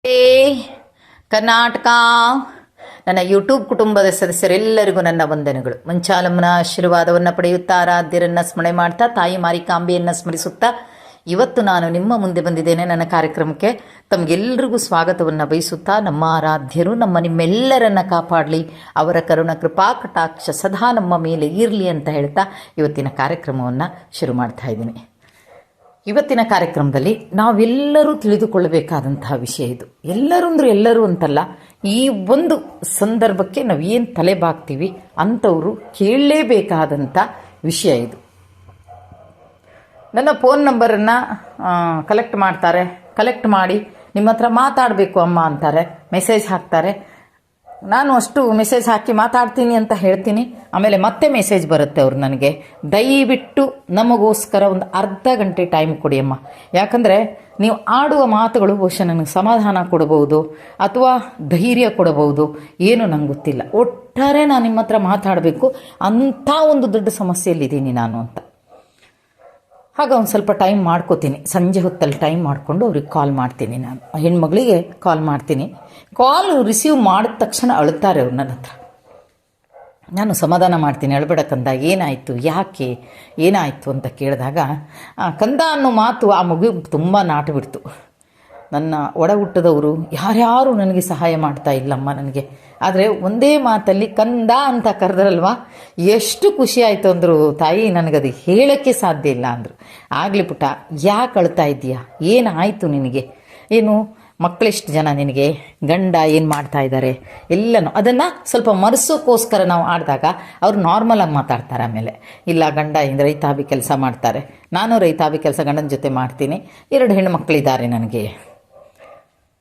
ಹೇ ಕರ್ನಾಟಕ, ನನ್ನ ಯೂಟ್ಯೂಬ್ ಕುಟುಂಬದ ಸದಸ್ಯರೆಲ್ಲರಿಗೂ ನನ್ನ ವಂದನೆಗಳು. ಮಂಚಾಲಮ್ಮನ ಆಶೀರ್ವಾದವನ್ನು ಪಡೆಯುತ್ತಾ ಆರಾಧ್ಯರನ್ನು ಸ್ಮರಣೆ ಮಾಡ್ತಾ ತಾಯಿ ಮಾರಿಕಾಂಬೆಯನ್ನು ಸ್ಮರಿಸುತ್ತಾ ಇವತ್ತು ನಾನು ನಿಮ್ಮ ಮುಂದೆ ಬಂದಿದ್ದೇನೆ. ನನ್ನ ಕಾರ್ಯಕ್ರಮಕ್ಕೆ ತಮಗೆಲ್ಲರಿಗೂ ಸ್ವಾಗತವನ್ನು ಬಯಸುತ್ತಾ ನಮ್ಮ ಆರಾಧ್ಯರು ನಿಮ್ಮೆಲ್ಲರನ್ನ ಕಾಪಾಡಲಿ, ಅವರ ಕರುಣ ಕೃಪಾ ಕಟಾಕ್ಷ ಸದಾ ನಮ್ಮ ಮೇಲೆ ಇರಲಿ ಅಂತ ಹೇಳ್ತಾ ಇವತ್ತಿನ ಕಾರ್ಯಕ್ರಮವನ್ನು ಶುರು ಮಾಡ್ತಾ ಇದ್ದೀನಿ. ಇವತ್ತಿನ ಕಾರ್ಯಕ್ರಮದಲ್ಲಿ ನಾವೆಲ್ಲರೂ ತಿಳಿದುಕೊಳ್ಳಬೇಕಾದಂತಹ ವಿಷಯ ಇದು. ಎಲ್ಲರೂ ಅಂದರೆ ಎಲ್ಲರೂ ಅಂತಲ್ಲ, ಈ ಒಂದು ಸಂದರ್ಭಕ್ಕೆ ನಾವು ಏನು ತಲೆ ಬಾಗ್ತೀವಿ ಅಂಥವರು ಕೇಳಲೇಬೇಕಾದಂಥ ವಿಷಯ ಇದು. ನನ್ನ ಫೋನ್ ನಂಬರನ್ನು ಕಲೆಕ್ಟ್ ಮಾಡಿ ನಿಮ್ಮ ಹತ್ರ ಮಾತಾಡಬೇಕು ಅಮ್ಮ ಅಂತಾರೆ, ಮೆಸೇಜ್ ಹಾಕ್ತಾರೆ. ನಾನು ಅಷ್ಟು ಮೆಸೇಜ್ ಹಾಕಿ ಮಾತಾಡ್ತೀನಿ ಅಂತ ಹೇಳ್ತೀನಿ, ಆಮೇಲೆ ಮತ್ತೆ ಮೆಸೇಜ್ ಬರುತ್ತೆ ಅವ್ರು ನನಗೆ, ದಯವಿಟ್ಟು ನಮಗೋಸ್ಕರ ಒಂದು ಅರ್ಧ ಗಂಟೆ ಟೈಮ್ ಕೊಡಿ ಅಮ್ಮ. ಯಾಕಂದರೆ ನೀವು ಆಡುವ ಮಾತುಗಳು ಬಹುಶಃ ನನಗೆ ಸಮಾಧಾನ ಕೊಡಬಹುದು ಅಥವಾ ಧೈರ್ಯ ಕೊಡಬಹುದು, ಏನು ನಂಗೆ ಗೊತ್ತಿಲ್ಲ. ಒಟ್ಟಾರೆ ನಾನು ನಿಮ್ಮ ಹತ್ರ ಮಾತಾಡಬೇಕು ಅಂಥ ಒಂದು ದೊಡ್ಡ ಸಮಸ್ಯೆಯಲ್ಲಿದ್ದೀನಿ ನಾನು ಅಂತ. ಆಗ ಒಂದು ಸ್ವಲ್ಪ ಟೈಮ್ ಮಾಡ್ಕೋತೀನಿ, ಸಂಜೆ ಹೊತ್ತಲ್ಲಿ ಟೈಮ್ ಮಾಡಿಕೊಂಡು ಅವ್ರಿಗೆ ಕಾಲ್ ಮಾಡ್ತೀನಿ. ನಾನು ಹೆಣ್ಮಗಳಿಗೆ ಕಾಲ್ ಮಾಡ್ತೀನಿ. ಕಾಲ್ ರಿಸೀವ್ ಮಾಡಿದ ತಕ್ಷಣ ಅಳ್ತಾರೆ ಅವ್ರು ನನ್ನ ಹತ್ರ. ನಾನು ಸಮಾಧಾನ ಮಾಡ್ತೀನಿ, ಅಳ್ಬೇಡ ಕಂದ, ಏನಾಯಿತು, ಯಾಕೆ, ಏನಾಯಿತು ಅಂತ ಕೇಳಿದಾಗ ಕಂದ ಅನ್ನೋ ಮಾತು ಆ ಮಗು ತುಂಬ ನಾಟು ಬಿಡ್ತು. ನನ್ನ ಒಡ ಹುಟ್ಟದವರು ಯಾರ್ಯಾರು ನನಗೆ ಸಹಾಯ ಮಾಡ್ತಾ ಇಲ್ಲಮ್ಮ ನನಗೆ, ಆದರೆ ಒಂದೇ ಮಾತಲ್ಲಿ ಕಂದ ಅಂತ ಕರೆದ್ರಲ್ವ ಎಷ್ಟು ಖುಷಿ ಆಯಿತು ಅಂದರು ತಾಯಿ, ನನಗದು ಹೇಳೋಕ್ಕೆ ಸಾಧ್ಯ ಇಲ್ಲ ಅಂದರು. ಆಗಲಿ ಪುಟ್ಟ, ಯಾಕೆ ಅಳ್ತಾ ಇದ್ದೀಯಾ, ಏನಾಯಿತು ನಿನಗೆ, ಏನು ಮಕ್ಕಳೆಷ್ಟು ಜನ ನಿನಗೆ, ಗಂಡ ಏನು ಮಾಡ್ತಾ ಇದ್ದಾರೆ, ಎಲ್ಲನೂ ಅದನ್ನು ಸ್ವಲ್ಪ ಮರೆಸೋಕ್ಕೋಸ್ಕರ ನಾವು ಆಡಿದಾಗ ಅವರು ನಾರ್ಮಲಾಗಿ ಮಾತಾಡ್ತಾರೆ. ಆಮೇಲೆ ಇಲ್ಲ, ಗಂಡ ರೈತಾಪಿ ಕೆಲಸ ಮಾಡ್ತಾರೆ, ನಾನು ರೈತಾಪಿ ಕೆಲಸ ಗಂಡನ ಜೊತೆ ಮಾಡ್ತೀನಿ, 2 ಹೆಣ್ಣು ಮಕ್ಕಳಿದ್ದಾರೆ ನನಗೆ.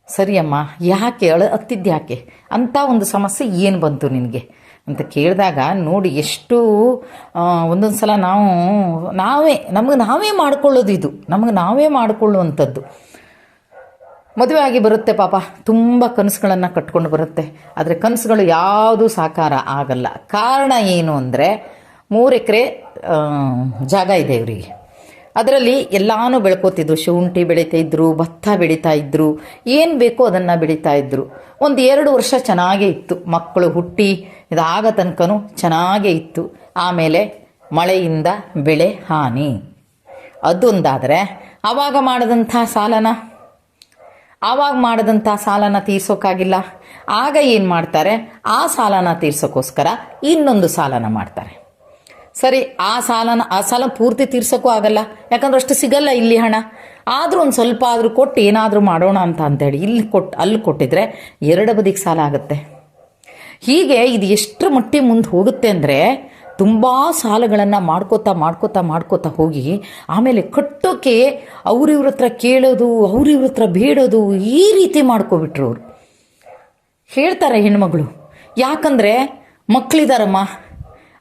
ಸರಿಯಮ್ಮ, ಯಾಕೆ ಹತ್ತಿದ್ಯಾಕೆ, ಅಂಥ ಒಂದು ಸಮಸ್ಯೆ ಏನು ಬಂತು ನಿನಗೆ ಅಂತ ಕೇಳಿದಾಗ ನೋಡಿ ಎಷ್ಟು ಒಂದೊಂದು ಸಲ ನಮಗೆ ನಾವೇ ಮಾಡ್ಕೊಳ್ಳೋದು ಇದು, ನಮಗೆ ನಾವೇ ಮಾಡಿಕೊಳ್ಳುವಂಥದ್ದು. ಮದುವೆ ಆಗಿ ಬರುತ್ತೆ ಪಾಪ, ತುಂಬ ಕನಸುಗಳನ್ನು ಕಟ್ಕೊಂಡು ಬರುತ್ತೆ, ಆದರೆ ಕನಸುಗಳು ಯಾವುದೂ ಸಾಕಾರ ಆಗಲ್ಲ. ಕಾರಣ ಏನು ಅಂದರೆ 3 ಎಕರೆ ಜಾಗ ಇದೆ ಇವರಿಗೆ, ಅದರಲ್ಲಿ ಎಲ್ಲಾನು ಬೆಳ್ಕೋತಿದ್ರು. ಶುಂಠಿ ಬೆಳೀತಾ ಇದ್ರು, ಭತ್ತ ಬೆಳೀತಾ ಇದ್ರು, ಏನು ಬೇಕೋ ಅದನ್ನು ಬೆಳೀತಾ ಇದ್ರು. 1-2 ವರ್ಷ ಚೆನ್ನಾಗೇ ಇತ್ತು, ಮಕ್ಕಳು ಹುಟ್ಟಿ ಇದಾಗ ತನಕನೂ ಚೆನ್ನಾಗೇ ಇತ್ತು. ಆಮೇಲೆ ಮಳೆಯಿಂದ ಬೆಳೆ ಹಾನಿ, ಅದೊಂದಾದರೆ ಆವಾಗ ಮಾಡಿದಂಥ ಸಾಲನ ತೀರ್ಸೋಕ್ಕಾಗಿಲ್ಲ. ಆಗ ಏನು ಮಾಡ್ತಾರೆ, ಆ ಸಾಲನ ತೀರ್ಸೋಕ್ಕೋಸ್ಕರ ಇನ್ನೊಂದು ಸಾಲನ ಮಾಡ್ತಾರೆ. ಸರಿ, ಆ ಸಾಲ ಪೂರ್ತಿ ತೀರ್ಸೋಕ್ಕೂ ಆಗಲ್ಲ, ಯಾಕಂದ್ರೆ ಅಷ್ಟು ಸಿಗಲ್ಲ ಇಲ್ಲಿ ಹಣ. ಆದರೂ ಒಂದು ಸ್ವಲ್ಪ ಆದರೂ ಕೊಟ್ಟು ಏನಾದರೂ ಮಾಡೋಣ ಅಂತೇಳಿ ಅಲ್ಲಿ ಕೊಟ್ಟಿದ್ರೆ 2 ಬದಿಗೆ ಸಾಲ ಆಗುತ್ತೆ. ಹೀಗೆ ಇದು ಎಷ್ಟರ ಮಟ್ಟಿಗೆ ಮುಂದೆ ಹೋಗುತ್ತೆ ಅಂದರೆ ತುಂಬ ಸಾಲಗಳನ್ನು ಮಾಡ್ಕೋತಾ ಹೋಗಿ ಆಮೇಲೆ ಕಟ್ಟೋಕ್ಕೆ ಅವ್ರಿವ್ರ ಹತ್ರ ಕೇಳೋದು, ಅವ್ರಿವ್ರ ಹತ್ರ ಬೇಡೋದು, ಈ ರೀತಿ ಮಾಡ್ಕೊಬಿಟ್ರು ಅವರು. ಹೇಳ್ತಾರೆ ಹೆಣ್ಮಗಳು, ಯಾಕಂದರೆ ಮಕ್ಕಳಿದಾರಮ್ಮ,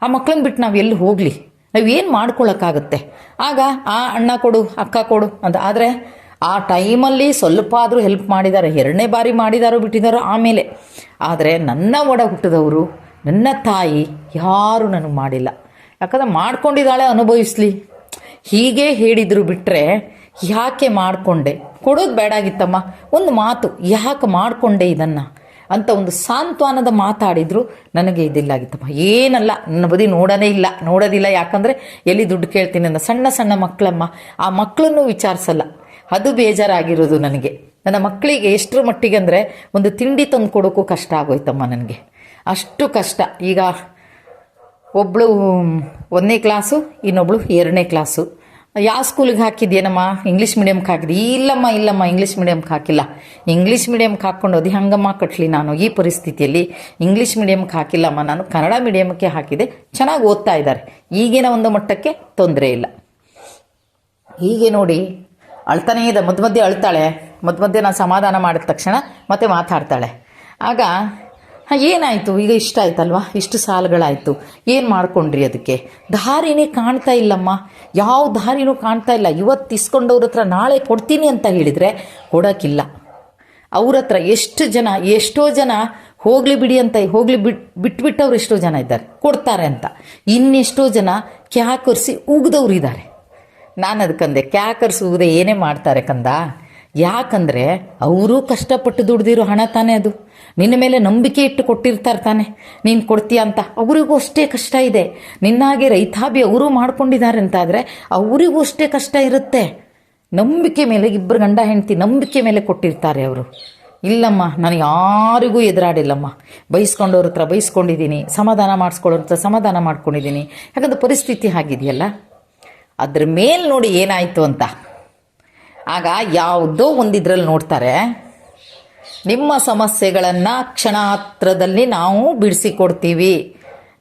ಆ ಮಕ್ಕಳನ್ನ ಬಿಟ್ಟು ನಾವು ಎಲ್ಲಿ ಹೋಗಲಿ, ನಾವೇನು ಮಾಡ್ಕೊಳ್ಳೋಕ್ಕಾಗುತ್ತೆ. ಆಗ ಆ ಅಣ್ಣ ಕೊಡು, ಅಕ್ಕ ಕೊಡು ಅಂತ. ಆದರೆ ಆ ಟೈಮಲ್ಲಿ ಸ್ವಲ್ಪ ಆದರೂ ಹೆಲ್ಪ್ ಮಾಡಿದ್ದಾರೆ, 2ನೇ ಬಾರಿ ಮಾಡಿದಾರೋ ಬಿಟ್ಟಿದ್ದಾರೋ ಆಮೇಲೆ. ಆದರೆ ನನ್ನ ಒಡ ಹುಟ್ಟಿದವರು, ನನ್ನ ತಾಯಿ ಯಾರೂ ನನಗೆ ಮಾಡಿಲ್ಲ. ಯಾಕಂದ್ರೆ ಮಾಡ್ಕೊಂಡಿದ್ದಾಳೆ, ಅನುಭವಿಸ್ಲಿ ಹೀಗೆ ಹೇಳಿದ್ರು ಬಿಟ್ಟರೆ ಯಾಕೆ ಮಾಡಿಕೊಂಡೆ, ಕೊಡೋದು ಬೇಡಾಗಿತ್ತಮ್ಮ, ಒಂದು ಮಾತು ಯಾಕೆ ಮಾಡಿಕೊಂಡೆ ಇದನ್ನು ಅಂತ ಒಂದು ಸಾಂತ್ವನದ ಮಾತಾಡಿದ್ರು ನನಗೆ ಇದಿಲ್ಲಾಗಿತ್ತಮ್ಮ. ಏನಲ್ಲ, ನನ್ನ ಬದಿ ನೋಡೋದಿಲ್ಲ. ಯಾಕಂದರೆ ಎಲ್ಲಿ ದುಡ್ಡು ಕೇಳ್ತೀನಿ ಅಂತ. ಸಣ್ಣ ಮಕ್ಕಳಮ್ಮ, ಆ ಮಕ್ಕಳನ್ನು ವಿಚಾರಿಸಲ್ಲ, ಅದು ಬೇಜಾರಾಗಿರೋದು ನನಗೆ. ನನ್ನ ಮಕ್ಕಳಿಗೆ ಎಷ್ಟರ ಮಟ್ಟಿಗೆ ಅಂದರೆ ಒಂದು ತಿಂಡಿ ತಂದು ಕೊಡೋಕ್ಕೂ ಕಷ್ಟ ಆಗೋಯ್ತಮ್ಮ ನನಗೆ, ಅಷ್ಟು ಕಷ್ಟ. ಈಗ ಒಬ್ಬಳು 1ನೇ ಕ್ಲಾಸು, ಇನ್ನೊಬ್ಳು 2ನೇ ಕ್ಲಾಸು. ಯಾವ ಸ್ಕೂಲಿಗೆ ಹಾಕಿದ್ಯೇನಮ್ಮ, ಇಂಗ್ಲೀಷ್ ಮೀಡಿಯಮ್ಗೆ ಹಾಕಿದ್ದೆ? ಇಲ್ಲಮ್ಮ ಇಂಗ್ಲೀಷ್ ಮೀಡಿಯಮ್ಗೆ ಹಾಕಿಲ್ಲ. ಇಂಗ್ಲೀಷ್ ಮೀಡಿಯಮ್ಗೆ ಹಾಕ್ಕೊಂಡು ಅದು ಹಂಗಮ್ಮ ಕಟ್ಟಲಿ, ನಾನು ಈ ಪರಿಸ್ಥಿತಿಯಲ್ಲಿ ಇಂಗ್ಲೀಷ್ ಮೀಡಿಯಮ್ಗೆ ಹಾಕಿಲ್ಲಮ್ಮ, ನಾನು ಕನ್ನಡ ಮೀಡಿಯಮ್ಗೆ ಹಾಕಿದೆ, ಚೆನ್ನಾಗಿ ಓದ್ತಾ ಇದ್ದಾರೆ, ಈಗಿನ ಒಂದು ಮಟ್ಟಕ್ಕೆ ತೊಂದರೆ ಇಲ್ಲ. ಹೀಗೆ ನೋಡಿ ಅಳ್ತಾನೇ ಇದೆ, ಮಧ್ಯೆ ಅಳ್ತಾಳೆ, ಮಧ್ಯೆ ನಾನು ಸಮಾಧಾನ ಮಾಡಿದ ತಕ್ಷಣ ಮತ್ತೆ ಮಾತಾಡ್ತಾಳೆ. ಆಗ ಏನಾಯಿತು, ಈಗ ಇಷ್ಟ ಆಯ್ತಲ್ವಾ, ಇಷ್ಟು ಸಾಲಗಳಾಯಿತು, ಏನು ಮಾಡ್ಕೊಂಡ್ರಿ, ಅದಕ್ಕೆ ದಾರಿನೇ ಕಾಣ್ತಾ ಇಲ್ಲಮ್ಮ, ಯಾವ ದಾರಿನೂ ಕಾಣ್ತಾ ಇಲ್ಲ. ಇವತ್ತು ಇಸ್ಕೊಂಡವ್ರ ಹತ್ರ ನಾಳೆ ಕೊಡ್ತೀನಿ ಅಂತ ಹೇಳಿದರೆ ಕೊಡೋಕ್ಕಿಲ್ಲ. ಅವ್ರ ಹತ್ರ ಎಷ್ಟೋ ಜನ ಹೋಗಲಿ ಬಿಡಿ ಅಂತ ಬಿಟ್ಬಿಟ್ಟವ್ರು ಎಷ್ಟೋ ಜನ ಇದ್ದಾರೆ, ಕೊಡ್ತಾರೆ ಅಂತ. ಇನ್ನೆಷ್ಟೋ ಜನ ಕ್ಯಾಕರಿಸಿ ಉಗಿದವ್ರು ಇದ್ದಾರೆ. ನಾನು ಅದಕ್ಕಂದೆ, ಕ್ಯಾಕರಿಸಿ ಉಗದೆ ಏನೇ ಮಾಡ್ತಾರೆ ಕಂದ, ಯಾಕಂದರೆ ಅವರೂ ಕಷ್ಟಪಟ್ಟು ದುಡ್ದಿರೋ ಹಣ ತಾನೇ ಅದು. ನಿನ್ನ ಮೇಲೆ ನಂಬಿಕೆ ಇಟ್ಟು ಕೊಟ್ಟಿರ್ತಾರೆ ತಾನೆ, ನೀನು ಕೊಡ್ತೀಯ ಅಂತ. ಅವರಿಗೂ ಅಷ್ಟೇ ಕಷ್ಟ ಇದೆ. ನಿನ್ನಾಗೆ ರೈತಾಭಿ ಅವರೂ ಮಾಡ್ಕೊಂಡಿದ್ದಾರೆ ಅಂತಾದರೆ ಅವರಿಗೂ ಅಷ್ಟೇ ಕಷ್ಟ ಇರುತ್ತೆ. ನಂಬಿಕೆ ಮೇಲೆ, ಇಬ್ಬರು ಗಂಡ ಹೆಂಡತಿ ನಂಬಿಕೆ ಮೇಲೆ ಕೊಟ್ಟಿರ್ತಾರೆ ಅವರು. ಇಲ್ಲಮ್ಮ, ನಾನು ಯಾರಿಗೂ ಎದುರಾಡಿಲ್ಲಮ್ಮ, ಬೈಸ್ಕೊಂಡವ್ರ ಹತ್ರ ಬೈಸ್ಕೊಂಡಿದ್ದೀನಿ, ಸಮಾಧಾನ ಮಾಡಿಸ್ಕೊಳ್ಳೋರ ಹತ್ರ ಸಮಾಧಾನ ಮಾಡ್ಕೊಂಡಿದ್ದೀನಿ. ಯಾಕಂದ್ರೆ ಪರಿಸ್ಥಿತಿ ಆಗಿದೆಯಲ್ಲ. ಅದ್ರ ಮೇಲೆ ನೋಡಿ ಏನಾಯಿತು ಅಂತ. ಆಗ ಯಾವುದೋ ಒಂದಿದ್ರಲ್ಲಿ ನೋಡ್ತಾರೆ, ನಿಮ್ಮ ಸಮಸ್ಯೆಗಳನ್ನು ಕ್ಷಣಾತ್ರದಲ್ಲಿ ನಾವು ಬಿಡಿಸಿಕೊಡ್ತೀವಿ.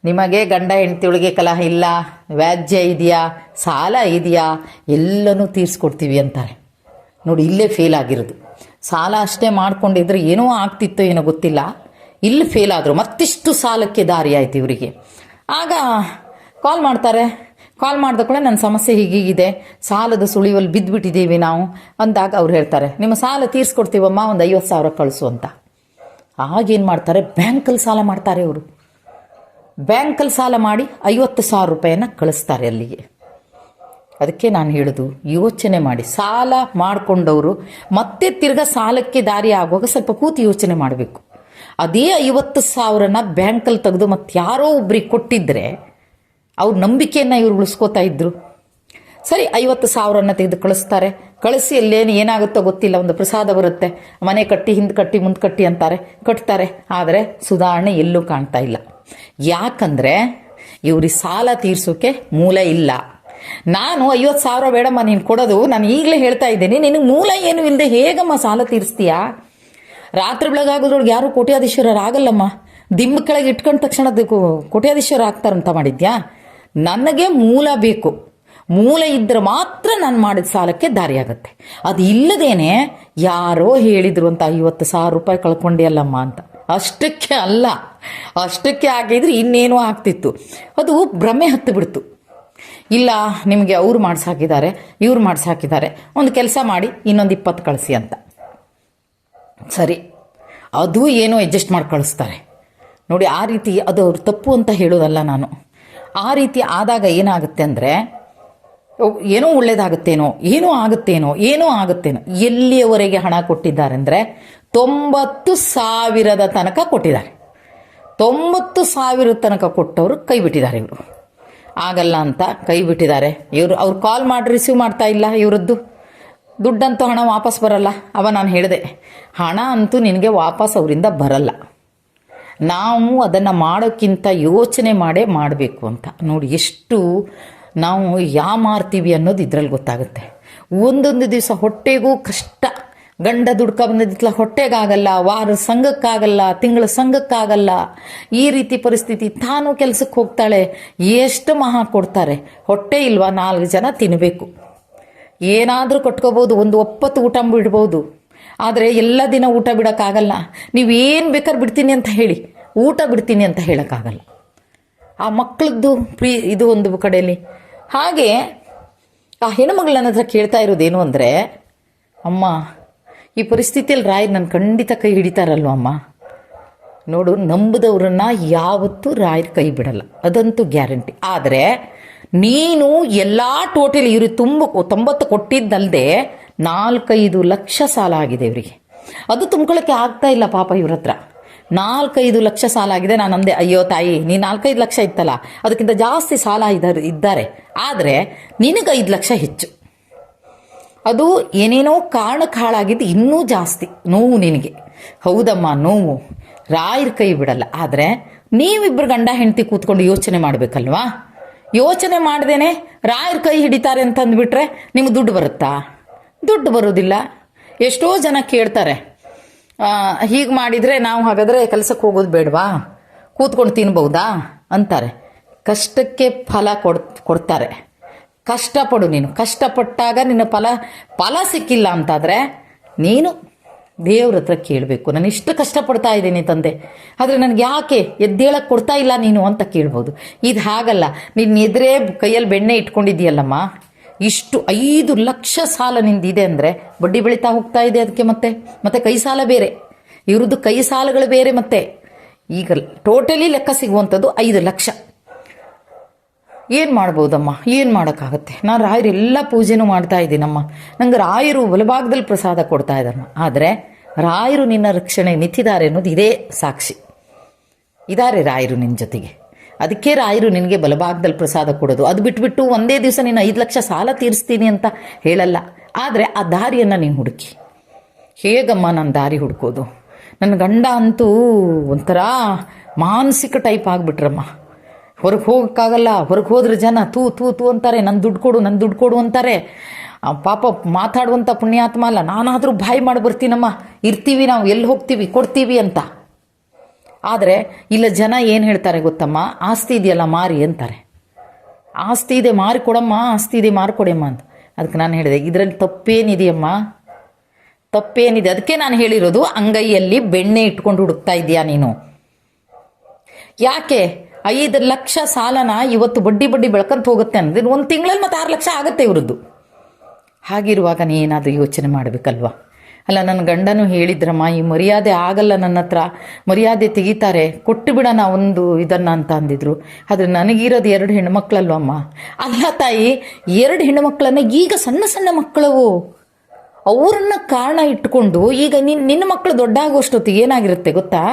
ನಿಮಗೆ ಗಂಡ ಹೆಂಡತಿಯೊಳಗೆ ಕಲಹ ಇಲ್ಲ, ವ್ಯಾಜ್ಯ ಇದೆಯಾ, ಸಾಲ ಇದೆಯಾ, ಎಲ್ಲನೂ ತೀರಿಸ್ಕೊಡ್ತೀವಿ ಅಂತಾರೆ. ನೋಡಿ, ಇಲ್ಲೇ ಫೇಲ್ ಆಗಿರೋದು. ಸಾಲ ಅಷ್ಟೇ ಮಾಡ್ಕೊಂಡಿದ್ರೆ ಏನೋ ಆಗ್ತಿತ್ತೋ ಏನೋ ಗೊತ್ತಿಲ್ಲ, ಇಲ್ಲಿ ಫೇಲ್ ಆದರು. ಮತ್ತಿಷ್ಟು ಸಾಲಕ್ಕೆ ದಾರಿ ಆಯ್ತು ಇವರಿಗೆ. ಆಗ ಕಾಲ್ ಮಾಡ್ತಾರೆ. ಕಾಲ್ ಮಾಡಿದ ಕೂಡ ನನ್ನ ಸಮಸ್ಯೆ ಹೀಗೀಗಿದೆ, ಸಾಲದ ಸುಳಿವಲ್ಲಿ ಬಿದ್ದುಬಿಟ್ಟಿದ್ದೀವಿ ನಾವು ಅಂದಾಗ ಅವ್ರು ಹೇಳ್ತಾರೆ, ನಿಮ್ಮ ಸಾಲ ತೀರಿಸ್ಕೊಡ್ತೀವಮ್ಮ, ಒಂದು 50,000 ಕಳಿಸು ಅಂತ. ಆಗೇನು ಮಾಡ್ತಾರೆ, ಬ್ಯಾಂಕಲ್ಲಿ ಸಾಲ ಮಾಡ್ತಾರೆ ಇವರು. ಬ್ಯಾಂಕಲ್ಲಿ ಸಾಲ ಮಾಡಿ 50,000 ರೂಪಾಯಿನ ಕಳಿಸ್ತಾರೆ ಅಲ್ಲಿಗೆ. ಅದಕ್ಕೆ ನಾನು ಹೇಳೋದು, ಯೋಚನೆ ಮಾಡಿ. ಸಾಲ ಮಾಡಿಕೊಂಡವರು ಮತ್ತೆ ತಿರ್ಗಾ ಸಾಲಕ್ಕೆ ದಾರಿ ಆಗುವಾಗ ಸ್ವಲ್ಪ ಕೂತು ಯೋಚನೆ ಮಾಡಬೇಕು. ಅದೇ 50,000ನ ಬ್ಯಾಂಕಲ್ಲಿ ತೆಗೆದು ಮತ್ತೆ ಯಾರೋ ಒಬ್ರಿಗೆ ಕೊಟ್ಟಿದ್ದರೆ ಅವ್ರ ನಂಬಿಕೆಯನ್ನು ಇವ್ರು ಉಳಿಸ್ಕೋತಾ ಇದ್ರು. ಸರಿ, 50,000ನ ತೆಗೆದು ಕಳಿಸ್ತಾರೆ. ಕಳಿಸಿ ಅಲ್ಲೇನು ಏನಾಗುತ್ತೋ ಗೊತ್ತಿಲ್ಲ, ಒಂದು ಪ್ರಸಾದ ಬರುತ್ತೆ, ಮನೆ ಕಟ್ಟಿ ಹಿಂದೆ ಕಟ್ಟಿ ಮುಂದೆ ಕಟ್ಟಿ ಅಂತಾರೆ, ಕಟ್ತಾರೆ. ಆದರೆ ಸುಧಾರಣೆ ಎಲ್ಲೂ ಕಾಣ್ತಾ ಇಲ್ಲ. ಯಾಕಂದರೆ ಇವ್ರಿಗೆ ಸಾಲ ತೀರ್ಸೋಕ್ಕೆ ಮೂಲ ಇಲ್ಲ. ನಾನು 50,000 ಬೇಡಮ್ಮ ನೀನು ಕೊಡೋದು, ನಾನು ಈಗಲೇ ಹೇಳ್ತಾ ಇದ್ದೀನಿ, ನಿನಗೆ ಮೂಲ ಏನು ಇಲ್ಲದೆ ಹೇಗಮ್ಮ ಸಾಲ ತೀರಿಸ್ತೀಯಾ? ರಾತ್ರಿ ಬೆಳಗಾಗೋದ್ರೊಳಗೆ ಯಾರು ಕೋಟ್ಯಾಧೀಶ್ವರರಾಗಲ್ಲಮ್ಮ. ದಿಂಬ ಕೆಳಗೆ ಇಟ್ಕೊಂಡ ತಕ್ಷಣ ಕೋಟ್ಯಾಧೀಶ್ವರ ಆಗ್ತಾರಂತ ಮಾಡಿದ್ಯಾ? ನನಗೆ ಮೂಲ ಬೇಕು. ಮೂಲ ಇದ್ದರೆ ಮಾತ್ರ ನಾನು ಮಾಡಿದ ಸಾಲಕ್ಕೆ ದಾರಿ ಆಗುತ್ತೆ. ಅದು ಇಲ್ಲದೇನೆ ಯಾರೋ ಹೇಳಿದ್ರು ಅಂತ 50,000 ರೂಪಾಯಿ ಕಳ್ಕೊಂಡೆ ಅಂತ. ಅಷ್ಟಕ್ಕೆ ಅಲ್ಲ, ಅಷ್ಟಕ್ಕೆ ಆಗಿದ್ರೆ ಇನ್ನೇನೋ ಆಗ್ತಿತ್ತು. ಅದು ಭ್ರಮೆ ಹತ್ತು ಬಿಡ್ತು. ಇಲ್ಲ, ನಿಮಗೆ ಅವ್ರು ಮಾಡಿಸಾಕಿದ್ದಾರೆ, ಇವ್ರು ಮಾಡಿಸಾಕಿದ್ದಾರೆ, ಒಂದು ಕೆಲಸ ಮಾಡಿ ಇನ್ನೊಂದು 20 ಕಳಿಸಿ ಅಂತ. ಸರಿ, ಅದು ಏನೋ ಅಡ್ಜಸ್ಟ್ ಮಾಡಿ ಕಳಿಸ್ತಾರೆ. ನೋಡಿ, ಆ ರೀತಿ ಅದು ಅವ್ರ ತಪ್ಪು ಅಂತ ಹೇಳೋದಲ್ಲ ನಾನು. ಆ ರೀತಿ ಆದಾಗ ಏನಾಗುತ್ತೆ ಅಂದರೆ, ಏನೋ ಒಳ್ಳೇದಾಗುತ್ತೇನೋ, ಏನೋ ಆಗುತ್ತೇನೋ. ಎಲ್ಲಿಯವರೆಗೆ ಹಣ ಕೊಟ್ಟಿದ್ದಾರೆ ಅಂದರೆ 90,000 ತನಕ ಕೊಟ್ಟಿದ್ದಾರೆ. 90,000 ತನಕ ಕೊಟ್ಟವರು ಕೈ ಬಿಟ್ಟಿದ್ದಾರೆ. ಇವರು ಆಗಲ್ಲ ಅಂತ ಕೈ ಬಿಟ್ಟಿದ್ದಾರೆ. ಅವ್ರು ಕಾಲ್ ಮಾಡಿ ರಿಸೀವ್ ಮಾಡ್ತಾ ಇಲ್ಲ. ಇವರದ್ದು ದುಡ್ಡಂತೂ ಹಣ ವಾಪಸ್ ಬರಲ್ಲ. ನಾನು ಹೇಳಿದೆ, ಹಣ ಅಂತೂ ನಿನಗೆ ವಾಪಸ್ ಅವರಿಂದ ಬರಲ್ಲ. ನಾವು ಅದನ್ನು ಮಾಡೋಕ್ಕಿಂತ ಯೋಚನೆ ಮಾಡಬೇಕು ಅಂತ. ನೋಡಿ, ಎಷ್ಟು ನಾವು ಯಾಮಾರ್ತೀವಿ ಅನ್ನೋದು ಇದ್ರಲ್ಲಿ ಗೊತ್ತಾಗುತ್ತೆ. ಒಂದೊಂದು ದಿವಸ ಹೊಟ್ಟೆಗೂ ಕಷ್ಟ. ಗಂಡ ದುಡ್ಕ ಬಂದಿದ್ಲ ಹೊಟ್ಟೆಗಾಗಲ್ಲ, ವಾರ ಸಂಘಕ್ಕಾಗಲ್ಲ, ತಿಂಗಳ ಸಂಘಕ್ಕಾಗಲ್ಲ. ಈ ರೀತಿ ಪರಿಸ್ಥಿತಿ. ತಾನು ಕೆಲಸಕ್ಕೆ ಹೋಗ್ತಾಳೆ, ಎಷ್ಟು ಮಹಾ ಕೊಡ್ತಾರೆ. ಹೊಟ್ಟೆ ಇಲ್ವಾ, 4 ಜನ ತಿನ್ನಬೇಕು. ಏನಾದರೂ ಕಟ್ಕೋಬೋದು, ಒಂದು ಒಪ್ಪತ್ತು ಊಟ ಬಿಡ್ಬೋದು. ಆದರೆ ಎಲ್ಲ ದಿನ ಊಟ ಬಿಡೋಕ್ಕಾಗಲ್ಲ. ನೀವೇನು ಬೇಕಾದ್ರೆ ಬಿಡ್ತೀನಿ ಅಂತ ಹೇಳಿ, ಊಟ ಬಿಡ್ತೀನಿ ಅಂತ ಹೇಳೋಕ್ಕಾಗಲ್ಲ. ಆ ಮಕ್ಕಳದ್ದು ಇದು ಒಂದು ಕಡೆಯಲ್ಲಿ. ಹಾಗೆ ಆ ಹೆಣ್ಣುಮಗಳು ನನ್ನ ಹತ್ರ ಕೇಳ್ತಾ ಇರೋದೇನು ಅಂದರೆ, ಅಮ್ಮ, ಈ ಪರಿಸ್ಥಿತಿಯಲ್ಲಿ ರಾಯರು ನನ್ನ ಖಂಡಿತ ಕೈ ಹಿಡಿತಾರಲ್ವ ಅಮ್ಮ? ನೋಡು, ನಂಬದವ್ರನ್ನ ಯಾವತ್ತೂ ರಾಯರು ಕೈ ಬಿಡಲ್ಲ, ಅದಂತೂ ಗ್ಯಾರಂಟಿ. ಆದರೆ ನೀನು ಎಲ್ಲ ಟೋಟಲ್ ಇವ್ರು 90 ಕೊಟ್ಟಿದ್ದಲ್ಲದೆ 4-5 ಲಕ್ಷ ಸಾಲ ಆಗಿದೆ ಇವರಿಗೆ. ಅದು ತುಂಬ್ಕೊಳ್ಳೋಕ್ಕೆ ಆಗ್ತಾ ಇಲ್ಲ ಪಾಪ ಇವ್ರ ಹತ್ರ. 4-5 ಲಕ್ಷ ಸಾಲ ಆಗಿದೆ. ನಾನು ಅಂದೆ, ಅಯ್ಯೋ ತಾಯಿ, ನೀನು 4-5 ಲಕ್ಷ ಇತ್ತಲ್ಲ, ಅದಕ್ಕಿಂತ ಜಾಸ್ತಿ ಸಾಲ ಇದ್ದಾರೆ. ಆದರೆ ನಿನಗೆ 5 ಲಕ್ಷ ಹೆಚ್ಚು. ಅದು ಏನೇನೋ ಕಾರಣಕ್ಕೆ ಹಾಳಾಗಿದ್ದು ಇನ್ನೂ ಜಾಸ್ತಿ ನೋವು ನಿನಗೆ. ಹೌದಮ್ಮ, ನೋವು. ರಾಯರ ಕೈ ಬಿಡಲ್ಲ. ಆದರೆ ನೀವಿಬ್ಬರು ಗಂಡ ಹೆಂಡತಿ ಕೂತ್ಕೊಂಡು ಯೋಚನೆ ಮಾಡಬೇಕಲ್ವಾ? ಯೋಚನೆ ಮಾಡ್ದೇನೆ ರಾಯರ ಕೈ ಹಿಡಿತಾರೆ ಅಂತಂದುಬಿಟ್ರೆ ನಿಮ್ಗೆ ದುಡ್ಡು ಬರುತ್ತಾ? ದುಡ್ಡು ಬರೋದಿಲ್ಲ. ಎಷ್ಟೋ ಜನ ಕೇಳ್ತಾರೆ, ಹೀಗೆ ಮಾಡಿದರೆ ನಾವು ಹಾಗಾದರೆ ಕೆಲಸಕ್ಕೆ ಹೋಗೋದು ಬೇಡವಾ, ಕೂತ್ಕೊಂಡು ತಿನ್ಬಹುದಾ ಅಂತಾರೆ. ಕಷ್ಟಕ್ಕೆ ಫಲ ಕೊಡ್ತಾರೆ. ಕಷ್ಟಪಡು. ನೀನು ಕಷ್ಟಪಟ್ಟಾಗ ನಿನ್ನ ಫಲ ಸಿಕ್ಕಿಲ್ಲ ಅಂತಾದರೆ ನೀನು ದೇವ್ರ ಹತ್ರ ಕೇಳಬೇಕು. ನಾನು ಇಷ್ಟು ಕಷ್ಟಪಡ್ತಾ ಇದ್ದೀನಿ ತಂದೆ, ಆದರೆ ನನಗೆ ಯಾಕೆ ಎದ್ದೇಳಕ್ಕೆ ಕೊಡ್ತಾ ಇಲ್ಲ ನೀನು ಅಂತ ಕೇಳ್ಬೋದು. ಇದು ಹಾಗಲ್ಲ. ನೀನು ಎದುರೇ ಕೈಯಲ್ಲಿ ಬೆಣ್ಣೆ ಇಟ್ಕೊಂಡಿದ್ದೀಯಲ್ಲಮ್ಮ, ಇಷ್ಟು 5 ಲಕ್ಷ ಸಾಲ ನಿಂದಿದೆ ಅಂದರೆ ಬಡ್ಡಿ ಬೆಳೀತಾ ಹೋಗ್ತಾ ಇದೆ ಅದಕ್ಕೆ. ಮತ್ತೆ ಕೈ ಸಾಲ ಬೇರೆ, ಇವ್ರದ್ದು ಕೈ ಸಾಲಗಳು ಬೇರೆ. ಮತ್ತೆ ಈಗ ಟೋಟಲಿ ಲೆಕ್ಕ ಸಿಗುವಂಥದ್ದು 5 ಲಕ್ಷ. ಏನು ಮಾಡ್ಬೋದಮ್ಮ, ಏನು ಮಾಡೋಕ್ಕಾಗತ್ತೆ? ನಾನು ರಾಯರೆಲ್ಲ ಪೂಜೆನೂ ಮಾಡ್ತಾ ಇದ್ದೀನಮ್ಮ, ನಂಗೆ ರಾಯರು ಬಲಭಾಗದಲ್ಲಿ ಪ್ರಸಾದ ಕೊಡ್ತಾ ಇದ್ದಾರಮ್ಮ. ಆದರೆ ರಾಯರು ನಿನ್ನ ರಕ್ಷಣೆ ನಿಂತಿದ್ದಾರೆ ಅನ್ನೋದು ಇದೇ ಸಾಕ್ಷಿ. ಇದ್ದಾರೆ ರಾಯರು ನಿನ್ನ ಜೊತೆಗೆ. ಅದಕ್ಕೆ ರಾಯರು ನಿನಗೆ ಬಲಭಾಗದಲ್ಲಿ ಪ್ರಸಾದ ಕೊಡೋದು. ಅದು ಬಿಟ್ಬಿಟ್ಟು ಒಂದೇ ದಿವಸ ನೀನು 5 ಲಕ್ಷ ಸಾಲ ತೀರಿಸ್ತೀನಿ ಅಂತ ಹೇಳಲ್ಲ. ಆದರೆ ಆ ದಾರಿಯನ್ನು ನೀನು ಹುಡುಕಿ. ಹೇಗಮ್ಮ ನಾನು ದಾರಿ ಹುಡುಕೋದು? ನನ್ನ ಗಂಡ ಅಂತೂ ಒಂಥರ ಮಾನಸಿಕ ಟೈಪ್ ಆಗಿಬಿಟ್ರಮ್ಮ. ಹೊರಗೆ ಹೋಗೋಕ್ಕಾಗಲ್ಲ. ಹೊರಗೆ ಹೋದ್ರೆ ಜನ ತೂ ತೂ ತೂ ಅಂತಾರೆ, ನನ್ನ ದುಡ್ಡು ಕೊಡು ಅಂತಾರೆ. ಪಾಪ ಮಾತಾಡುವಂಥ ಪುಣ್ಯಾತ್ಮ ಅಲ್ಲ. ನಾನಾದರೂ ಬಾಯಿ ಮಾಡಿ ಬರ್ತೀನಮ್ಮ, ಇರ್ತೀವಿ ನಾವು, ಎಲ್ಲಿ ಹೋಗ್ತೀವಿ ಕೊಡ್ತೀವಿ ಅಂತ. ಆದರೆ ಇಲ್ಲ, ಜನ ಏನು ಹೇಳ್ತಾರೆ ಗೊತ್ತಮ್ಮ? ಆಸ್ತಿ ಇದೆಯಲ್ಲ ಮಾರಿ ಅಂತಾರೆ. ಆಸ್ತಿ ಇದೆ ಮಾರಿ ಕೊಡಮ್ಮ, ಆಸ್ತಿ ಇದೆ ಮಾರಿ ಕೊಡಮ್ಮ ಅಂತ. ಅದಕ್ಕೆ ನಾನು ಹೇಳಿದೆ, ಇದರಲ್ಲಿ ತಪ್ಪೇನಿದೆಯಮ್ಮ? ತಪ್ಪೇನಿದೆ? ಅದಕ್ಕೆ ನಾನು ಹೇಳಿರೋದು, ಅಂಗೈಯಲ್ಲಿ ಬೆಣ್ಣೆ ಇಟ್ಕೊಂಡು ಹುಡುಕ್ತಾ ಇದೆಯಾ ನೀನು? ಯಾಕೆ 5 ಲಕ್ಷ ಸಾಲನ ಇವತ್ತು ಬಡ್ಡಿ ಬೆಳ್ಕೊಂತ ಹೋಗುತ್ತೆ ಅಂದರೆ 1 ತಿಂಗಳಲ್ಲಿ ಮತ್ತೆ 6 ಲಕ್ಷ ಆಗುತ್ತೆ ಇವ್ರದ್ದು. ಹಾಗಿರುವಾಗ ನೀ ಏನಾದರೂ ಯೋಚನೆ ಮಾಡಬೇಕಲ್ವಾ? ಅಲ್ಲ, ನನ್ನ ಗಂಡನೂ ಹೇಳಿದ್ರಮ್ಮ, ಈ ಮರ್ಯಾದೆ ಆಗಲ್ಲ ನನ್ನ ಹತ್ರ, ಮರ್ಯಾದೆ ತೆಗಿತಾರೆ, ಕೊಟ್ಟು ಬಿಡೋಣ ಒಂದು ಇದನ್ನು ಅಂತ ಅಂದಿದ್ರು. ಆದರೆ ನನಗಿರೋದು 2 ಹೆಣ್ಮಕ್ಳಲ್ವಮ್ಮ. ಅಲ್ಲ ತಾಯಿ, 2 ಹೆಣ್ಣುಮಕ್ಕಳನ್ನ ಈಗ ಸಣ್ಣ ಮಕ್ಕಳವು, ಅವರನ್ನ ಕಾರಣ ಇಟ್ಕೊಂಡು ಈಗ ನಿನ್ನ ಮಕ್ಕಳು ದೊಡ್ಡ ಆಗೋಷ್ಟೊತ್ತಿಗೆ ಏನಾಗಿರುತ್ತೆ ಗೊತ್ತಾ?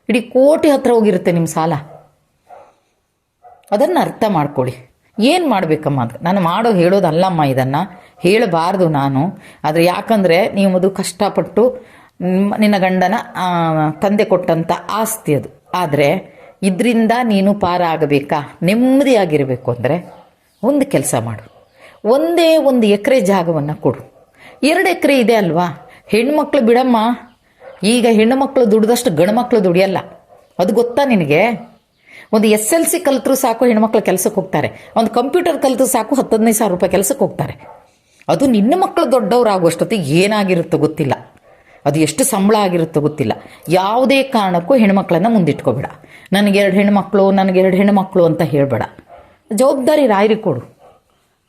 ಇಡೀ ಕೋಟಿ ಹತ್ರ ಹೋಗಿರುತ್ತೆ ನಿಮ್ಮ ಸಾಲ. ಅದನ್ನು ಅರ್ಥ ಮಾಡ್ಕೊಳ್ಳಿ. ಏನು ಮಾಡಬೇಕಮ್ಮ ಅಂತ ನಾನು ಹೇಳೋದಲ್ಲಮ್ಮ, ಇದನ್ನು ಹೇಳಬಾರ್ದು ನಾನು. ಆದರೆ ಯಾಕಂದರೆ ನೀವು ಅದು ಕಷ್ಟಪಟ್ಟು ನಿನ್ನ ಗಂಡನ ತಂದೆ ಕೊಟ್ಟಂಥ ಆಸ್ತಿ ಅದು. ಆದರೆ ಇದರಿಂದ ನೀನು ಪಾರಾಗಬೇಕಾ, ನೆಮ್ಮದಿಯಾಗಿರಬೇಕು ಅಂದರೆ ಒಂದು ಕೆಲಸ ಮಾಡು. ಒಂದೇ 1 ಎಕರೆ ಜಾಗವನ್ನು ಕೊಡು. 2 ಎಕರೆ ಇದೆ ಅಲ್ವಾ? ಹೆಣ್ಮಕ್ಳು ಬಿಡಮ್ಮ. ಈಗ ಹೆಣ್ಣುಮಕ್ಳು ದುಡ್ದಷ್ಟು ಗಂಡ್ಮಕ್ಳು ದುಡಿಯಲ್ಲ, ಅದು ಗೊತ್ತಾ ನಿನಗೆ? ಒಂದು SLC ಕಲಿತರೂ ಸಾಕು ಹೆಣ್ಮಕ್ಳು ಕೆಲಸಕ್ಕೆ ಹೋಗ್ತಾರೆ. ಒಂದು ಕಂಪ್ಯೂಟರ್ ಕಲಿತರೂ ಸಾಕು 10-15 ಸಾವಿರ ರೂಪಾಯಿ ಕೆಲಸಕ್ಕೆ ಹೋಗ್ತಾರೆ. ಅದು ನಿನ್ನ ಮಕ್ಕಳು ದೊಡ್ಡವರಾಗುವಷ್ಟೊತ್ತಿಗೆ ಏನಾಗಿರುತ್ತೋ ಗೊತ್ತಿಲ್ಲ, ಅದು ಎಷ್ಟು ಸಂಬಳ ಆಗಿರುತ್ತೋ ಗೊತ್ತಿಲ್ಲ. ಯಾವುದೇ ಕಾರಣಕ್ಕೂ ಹೆಣ್ಮಕ್ಳನ್ನ ಮುಂದಿಟ್ಕೋಬೇಡ. ನನಗೆ 2 ಹೆಣ್ಮಕ್ಳು ಅಂತ ಹೇಳಬೇಡ. ಜವಾಬ್ದಾರಿ ರಾಯರಿಗೆ ಕೊಡು,